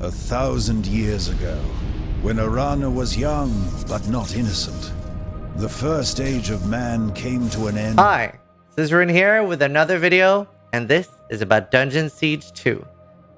1,000 years ago, when Arana was young but not innocent, the first age of man came to an end. Hi, Zizaran here with another video, and this is about Dungeon Siege 2,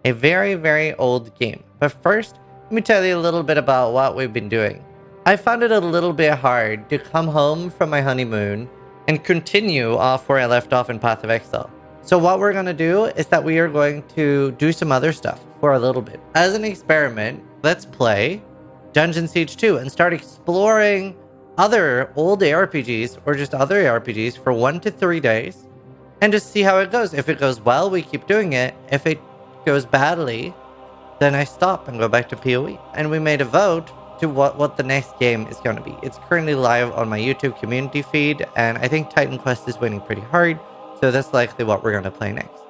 a very, very old game. But first, let me tell you a little bit about what we've been doing. I found it a little bit hard to come home from my honeymoon and continue off where I left off in Path of Exile. So what we're going to do is that we are going to do some other stuff for a little bit. As an experiment, let's play Dungeon Siege 2 and start exploring other old ARPGs or just other ARPGs for 1 to 3 days and just see how it goes. If it goes well, we keep doing it. If it goes badly, then I stop and go back to PoE. And we made a vote to what the next game is going to be. It's currently live on my YouTube community feed, and I think Titan Quest is winning pretty hard, so that's likely what we're going to play next.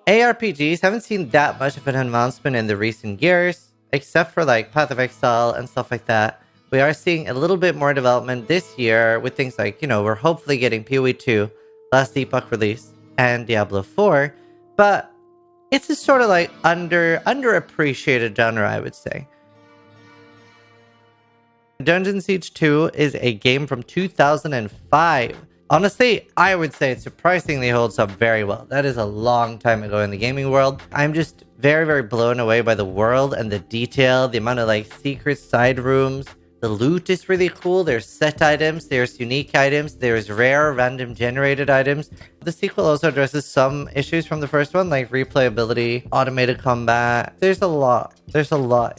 ARPGs haven't seen that much of an advancement in the recent years, except for like Path of Exile and stuff like that. We are seeing a little bit more development this year with things like, we're hopefully getting PoE 2, last Epoch release, and Diablo 4, but it's a sort of like underappreciated genre, I would say. Dungeon Siege 2 is a game from 2005. Honestly, I would say it surprisingly holds up very well. That is a long time ago in the gaming world. I'm just very, very blown away by the world and the detail, the amount of like secret side rooms. The loot is really cool. There's set items, there's unique items, there's rare random generated items. The sequel also addresses some issues from the first one, like replayability, automated combat. There's a lot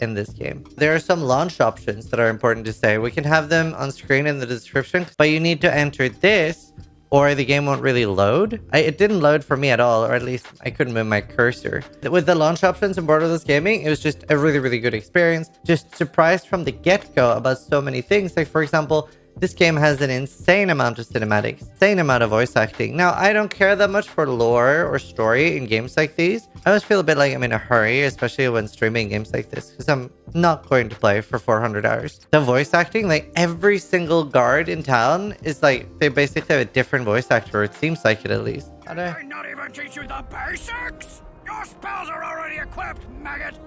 in this game. There are some launch options that are important to say. We can have them on screen in the description, but you need to enter this or the game won't really load. It didn't load for me at all, or at least I couldn't move my cursor. With the launch options in Borderless Gaming, it was just a really, really good experience. Just surprised from the get-go about so many things. Like, for example, this game has an insane amount of cinematics, insane amount of voice acting. Now, I don't care that much for lore or story in games like these. I always feel a bit like I'm in a hurry, especially when streaming games like this, because I'm not going to play for 400 hours. The voice acting, like every single guard in town is like, they basically have a different voice actor, it seems like it at least. Did I not even teach you the basics? Your spells are already equipped, maggot!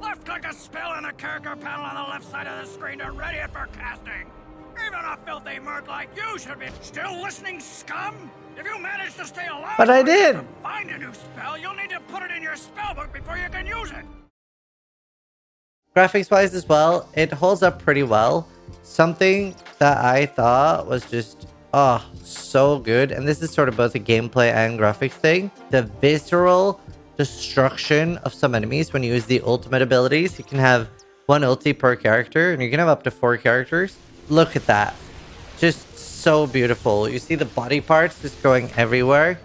Left-click a spell in the character panel on the left side of the screen to ready it for casting. Even a filthy merc like you should be still listening, scum! If you manage to stay alive, but I did. To find a new spell, you'll need to put it in your spellbook before you can use it. Graphics-wise as well, it holds up pretty well. Something that I thought was just, so good, and this is sort of both a gameplay and graphics thing. The visceral destruction of some enemies when you use the ultimate abilities. You can have one ulti per character, and you can have up to 4 characters. Look at that. Just so beautiful. You see the body parts just going everywhere.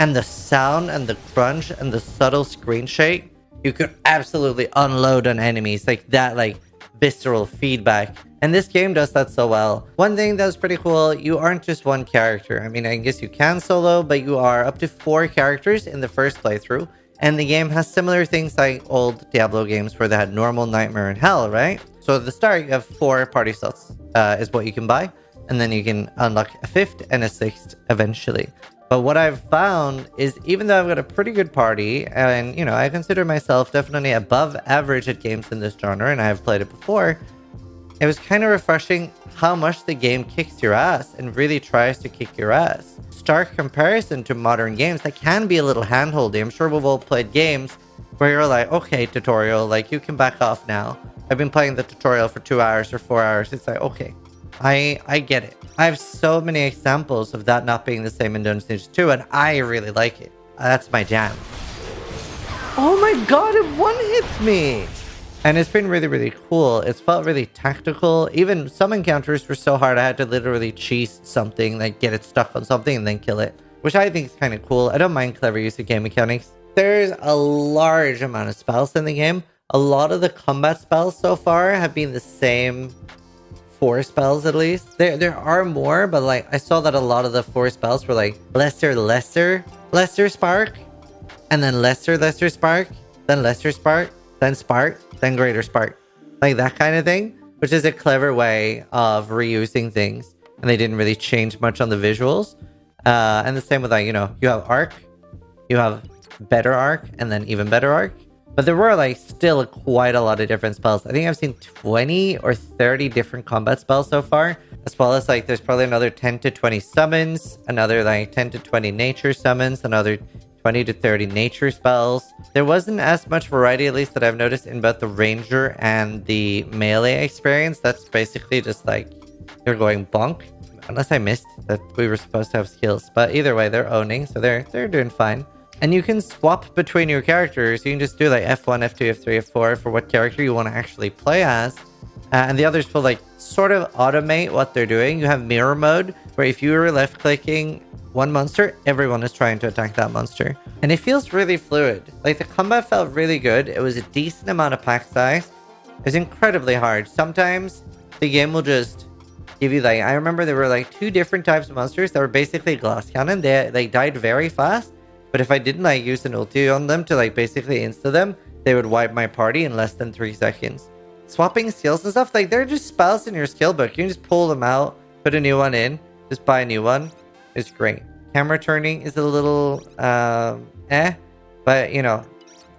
And the sound and the crunch and the subtle screen shake. You could absolutely unload on enemies like that, like visceral feedback. And this game does that so well. One thing that's pretty cool, you aren't just one character. I mean, I guess you can solo, but you are up to 4 characters in the first playthrough. And the game has similar things like old Diablo games where they had normal, nightmare, and hell, right? So at the start, you have 4 party slots is what you can buy. And then you can unlock a 5th and a 6th eventually. But what I've found is even though I've got a pretty good party, and, I consider myself definitely above average at games in this genre, and I have played it before, it was kind of refreshing how much the game kicks your ass and really tries to kick your ass. Stark comparison to modern games that can be a little handholdy. I'm sure we've all played games where you're like, okay, tutorial, like you can back off now. I've been playing the tutorial for 2 hours or 4 hours. It's like, okay, I get it. I have so many examples of that not being the same in Dungeon Siege 2, and I really like it. That's my jam. Oh my god, it one-hits me! And it's been really, really cool. It's felt really tactical. Even some encounters were so hard I had to literally cheese something, like get it stuck on something and then kill it. Which I think is kind of cool. I don't mind clever use of game mechanics. There's a large amount of spells in the game. A lot of the combat spells so far have been the same 4 spells at least. There are more, but like I saw that a lot of the 4 spells were like lesser spark, and then lesser spark, then lesser spark, then spark, then greater spark. Like that kind of thing, which is a clever way of reusing things. And they didn't really change much on the visuals. And the same with like, you have arc, you have better arc and then even better arc. But there were like still quite a lot of different spells. I think I've seen 20 or 30 different combat spells so far, as well as like there's probably another 10 to 20 summons, another like 10 to 20 nature summons, another 20 to 30 nature spells. There wasn't as much variety, at least that I've noticed, in both the ranger and the melee experience. That's basically just like you're going bonk, unless I missed that we were supposed to have skills. But either way, they're owning, so they're doing fine. And you can swap between your characters. You can just do like F1, F2, F3, F4 for what character you want to actually play as. And the others will like sort of automate what they're doing. You have mirror mode, where if you were left clicking one monster, everyone is trying to attack that monster. And it feels really fluid. Like the combat felt really good. It was a decent amount of pack size. It was incredibly hard. Sometimes the game will just give you like, I remember there were like 2 different types of monsters that were basically glass cannon. They died very fast. But if I didn't like use an ulti on them to like basically insta them, they would wipe my party in less than 3 seconds. Swapping skills and stuff, like they're just spells in your skill book. You can just pull them out, put a new one in, just buy a new one. It's great. Camera turning is a little but you know,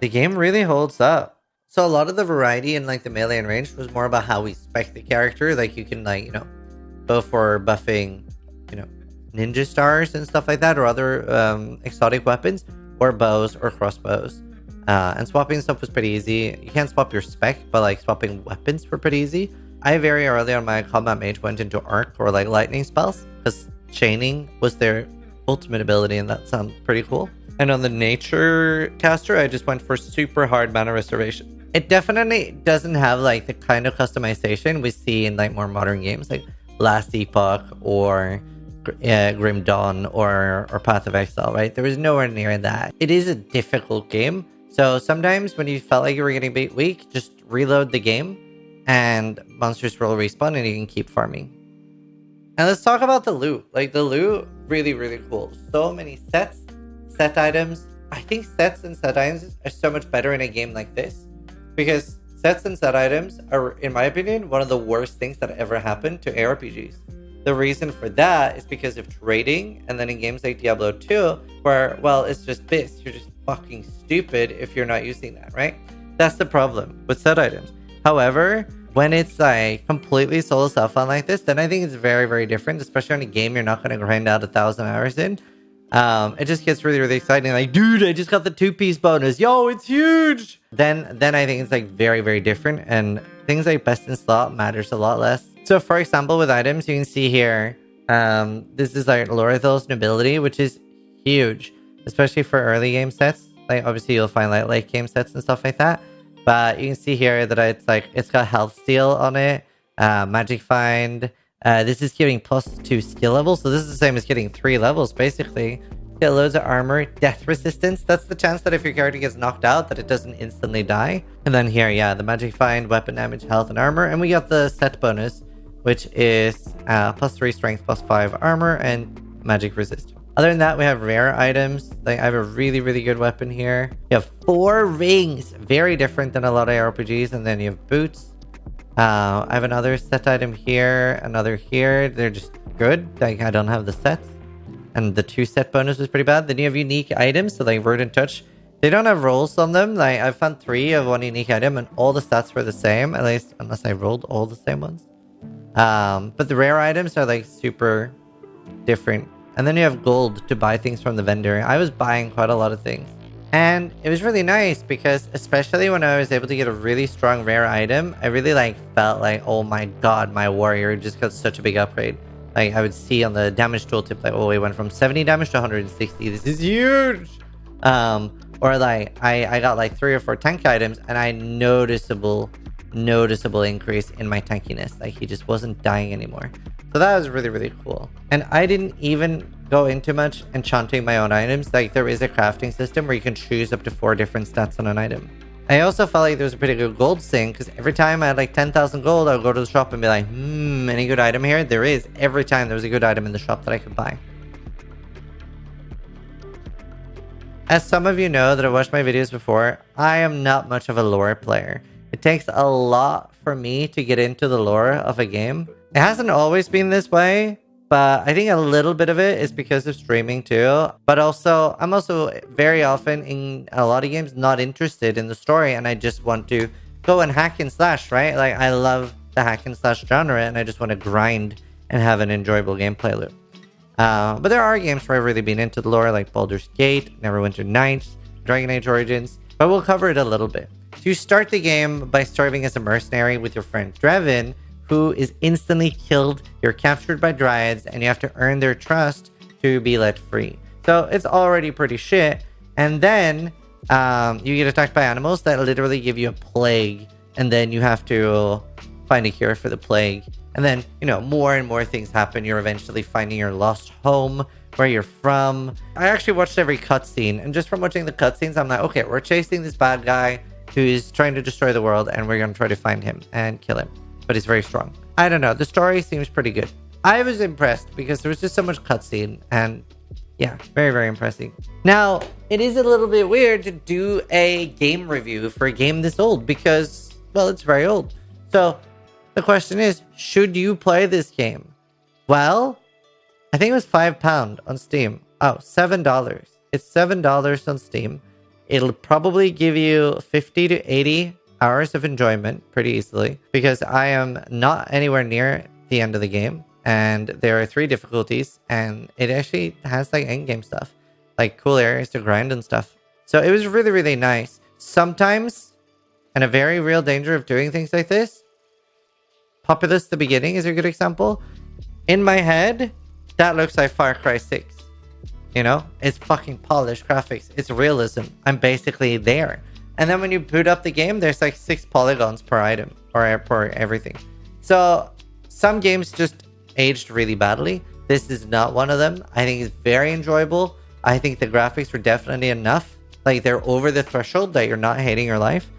the game really holds up. So a lot of the variety in like the melee and range was more about how we spec the character. Like you can like, you know, go for buffing, you know, ninja stars and stuff like that, or other exotic weapons, or bows or crossbows. And swapping stuff was pretty easy. You can't swap your spec, but like swapping weapons were pretty easy. I very early on my combat mage went into arc or like lightning spells, because chaining was their ultimate ability, and that sounds pretty cool. And on the nature caster, I just went for super hard mana restoration. It definitely doesn't have like the kind of customization we see in like more modern games like Last Epoch or Grim Dawn or Path of Exile, right? There was nowhere near that. It is a difficult game. So sometimes when you felt like you were getting a bit weak, just reload the game and monsters will respawn and you can keep farming. And let's talk about the loot. Like the loot, really, really cool. So many sets, set items. I think sets and set items are so much better in a game like this, because sets and set items are, in my opinion, one of the worst things that ever happened to ARPGs. The reason for that is because of trading, and then in games like Diablo 2, where, well, it's just this. You're just fucking stupid if you're not using that, right? That's the problem with set items. However, when it's like completely solo self-found like this, then I think it's very, very different, especially on a game you're not going to grind out 1,000 hours in. It just gets really, really exciting. Like, dude, I just got the 2-piece bonus. Yo, it's huge. Then I think it's like very, very different, and things like best in slot matters a lot less. So for example, with items, you can see here, this is like Lorethal's nobility, which is huge, especially for early game sets. Like obviously you'll find like late game sets and stuff like that. But you can see here that it's got health steal on it, magic find. This is giving +2 skill levels. So this is the same as getting 3 levels basically. Get loads of armor, death resistance. That's the chance that if your character gets knocked out, that it doesn't instantly die. And then here, yeah, the magic find, weapon damage, health, and armor. And we got the set bonus, which is +3 strength, +5 armor, and magic resist. Other than that, we have rare items. Like I have a really, really good weapon here. You have 4 rings, very different than a lot of ARPGs. And then you have boots. I have another set item here, another here. They're just good. Like I don't have the sets. And the 2 set bonus was pretty bad. Then you have unique items, so like Word and Touch. They don't have rolls on them. Like I found 3 of one unique item, and all the stats were the same, at least unless I rolled all the same ones. But the rare items are like super different. And then you have gold to buy things from the vendor. I was buying quite a lot of things. And it was really nice because especially when I was able to get a really strong rare item, I really like felt like, oh my god, my warrior just got such a big upgrade. Like I would see on the damage tooltip, like, oh, we went from 70 damage to 160. This is huge. Or like I got like 3 or 4 tank items and I noticeable increase in my tankiness. Like he just wasn't dying anymore. So that was really, really cool. And I didn't even go into much enchanting my own items. Like there is a crafting system where you can choose up to 4 different stats on an item. I also felt like there was a pretty good gold sink, because every time I had like 10,000 gold, I would go to the shop and be like, any good item here? There is. Every time there was a good item in the shop that I could buy. As some of you know that have watched my videos before, I am not much of a lore player. It takes a lot for me to get into the lore of a game. It hasn't always been this way, but I think a little bit of it is because of streaming too. But also, I'm also very often in a lot of games not interested in the story, and I just want to go and hack and slash, right? Like, I love the hack and slash genre, and I just want to grind and have an enjoyable gameplay loop. But there are games where I've really been into the lore, like Baldur's Gate, Neverwinter Nights, Dragon Age Origins, but we'll cover it a little bit. So you start the game by serving as a mercenary with your friend Drevin, who is instantly killed. You're captured by dryads, and you have to earn their trust to be let free. So it's already pretty shit. And then you get attacked by animals that literally give you a plague, and then you have to find a cure for the plague. And then, you know, more and more things happen. You're eventually finding your lost home, where you're from. I actually watched every cutscene, and just from watching the cutscenes, I'm like, okay, we're chasing this bad guy who is trying to destroy the world, and we're going to try to find him and kill him. But he's very strong. I don't know. The story seems pretty good. I was impressed because there was just so much cutscene, and yeah, very, very impressive. Now, it is a little bit weird to do a game review for a game this old because, well, it's very old. So the question is, should you play this game? Well, I think it was £5 on Steam. Oh, $7. It's $7 on Steam. It'll probably give you 50 to 80 hours of enjoyment pretty easily because I am not anywhere near the end of the game, and there are 3 difficulties, and it actually has like endgame stuff, like cool areas to grind and stuff. So it was really, really nice. Sometimes, and a very real danger of doing things like this, Populous the Beginning is a good example. In my head, that looks like Far Cry 6. You know, it's fucking polished graphics. It's realism. I'm basically there. And then when you boot up the game, there's like 6 polygons per item or per everything. So some games just aged really badly. This is not one of them. I think it's very enjoyable. I think the graphics were definitely enough. Like, they're over the threshold that you're not hating your life.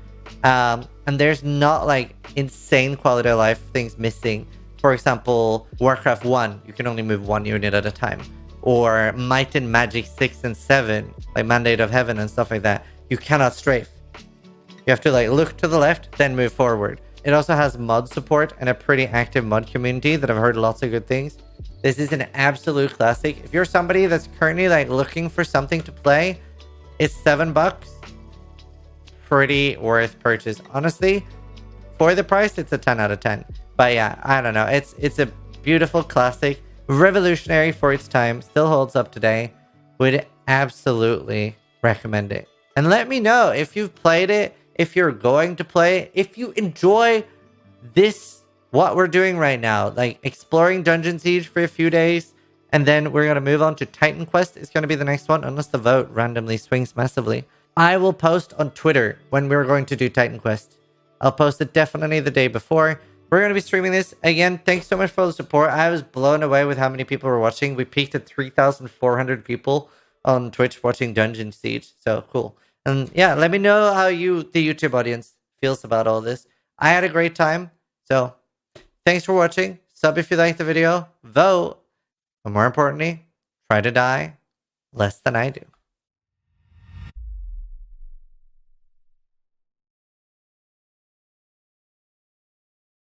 And there's not like insane quality of life things missing. For example, Warcraft 1, you can only move 1 unit at a time. Or Might and Magic 6 and 7, like Mandate of Heaven and stuff like that. You cannot strafe. You have to like look to the left, then move forward. It also has mod support and a pretty active mod community that I've heard lots of good things. This is an absolute classic. If you're somebody that's currently like looking for something to play, it's $7. Pretty worth purchase. Honestly, for the price, it's a 10 out of 10. But yeah, I don't know. It's a beautiful classic, revolutionary for its time, still holds up today. Would absolutely recommend it. And let me know if you've played it, if you're going to play it, if you enjoy this, what we're doing right now, like exploring Dungeon Siege for a few days, and then we're going to move on to Titan Quest. It's going to be the next one, unless the vote randomly swings massively. I will post on Twitter when we're going to do Titan Quest. I'll post it definitely the day before. We're going to be streaming this. Again, thanks so much for the support. I was blown away with how many people were watching. We peaked at 3,400 people on Twitch watching Dungeon Siege. So cool. And yeah, let me know how the YouTube audience, feels about all this. I had a great time. So thanks for watching. Sub if you liked the video. Vote. But more importantly, try to die less than I do.